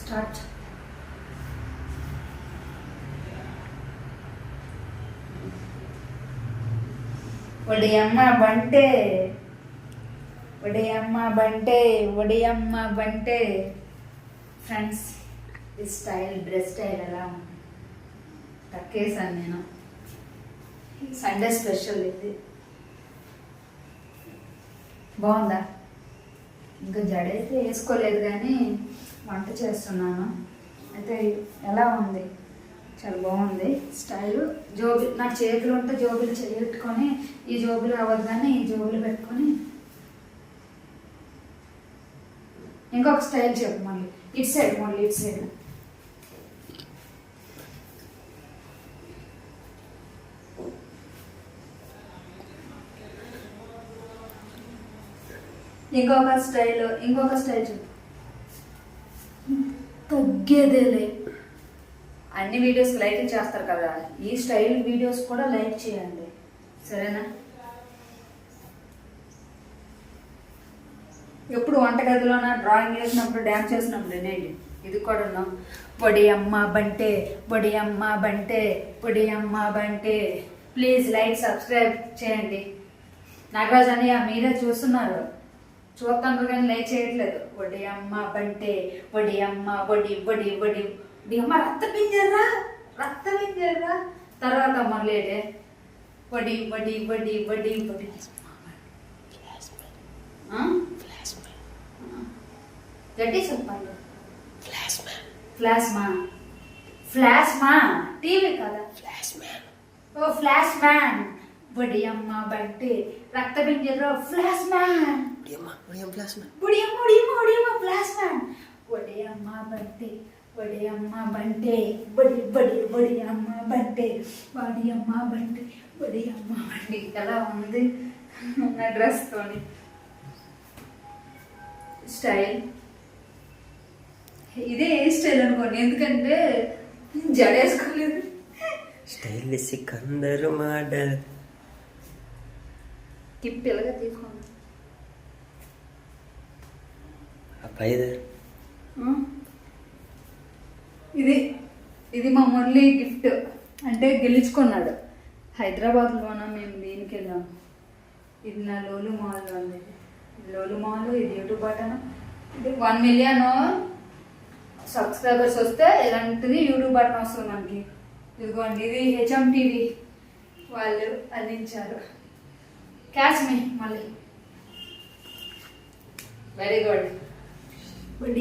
Start. ఒడియమ్మ బంటే ఒడియమ్మ బంటే ఒడియమ్మ బంటే. Friends, ఈ style dress style ఎలా ఉంది? తక్కేసాను నేను. సండే స్పెషల్ ఇది. బాగుందా? ఇంకా జడైతే వేసుకోలేదు కానీ వంట చేస్తున్నాను. అయితే ఎలా ఉంది? చాలా బాగుంది స్టైలు. జోబులు నాకు చేతులు ఉంటే జోబులు పెట్టుకొని, ఈ జోబులు అవ్వదు కానీ ఈ జోబులు పెట్టుకొని ఇంకొక స్టైల్ చెప్పు. మళ్ళీ ఇటు సైడ్, మళ్ళీ ఇటు సైడ్. ఇంకొక స్టైల్ చెప్పు. తగ్గేదేలే. అన్ని వీడియోస్కి లైక్ చేస్తారు కదా, ఈ స్టైల్ వీడియోస్ కూడా లైక్ చేయండి, సరేనా? ఎప్పుడు వంటగదిలోన డ్రాయింగ్ చేసినప్పుడు, డ్యాన్స్ చేసినప్పుడు వినేది. ఇది కూడా పొడి అమ్మ బంటే పొడి అమ్మ బంటే పొడి అమ్మ బంటే. ప్లీజ్ లైక్ సబ్స్క్రైబ్ చేయండి. నాగరాజ్ అన్నయ్య మీరే చూస్తున్నారు, చూస్తాను కానీ లైక్ చేయట్లేదు. వడి అమ్మ బంటే వడి అమ్మ వడి వడి వడి వడి అమ్మ రక్త పింజర్రా. తర్వాత మళ్ళీ వడి వడి వడి వడి వడి. గట్టి చెప్పండి. ఫ్లాష్మా టీవీ కదా. ఓ ఫ్లాష్ మ్యాన్. వడి అమ్మ బంటే రక్త పింజర్రా ఫ్లాష్ మ్యాన్. ఒడియమ్మ బంటే ఒడియమ్మ బంటే బడి బడి ఒడియమ్మ బంటే ఒడియమ్మ బంటే ఒడియమ్మ బండి. ఎలా ఉంది నా డ్రెస్ తోని స్టైల్? ఇదే స్టైల్ అనుకోండి, ఎందుకంటే జడేసుకోలేదు. Style Sikandar model. టిప్ ఎలాగా తీసుకోండి. ఇది మా మురళి గిఫ్ట్, అంటే గెలుచుకున్నాడు. హైదరాబాద్లోన మేము దీనికి వెళ్ళాము. ఇది నా లోలు మాల్ ఉంది. లోలు మాల్, ఇది యూట్యూబ్ బటన్. ఇది 1 మిలియన్ సబ్స్క్రైబర్స్ వస్తే ఇలాంటిది యూట్యూబ్ బటన్ వస్తుంది మనకి. ఇదిగోండి, ఇది HMTV వాళ్ళు అందించారు. క్యాష్ మీ మళ్ళీ. Very good.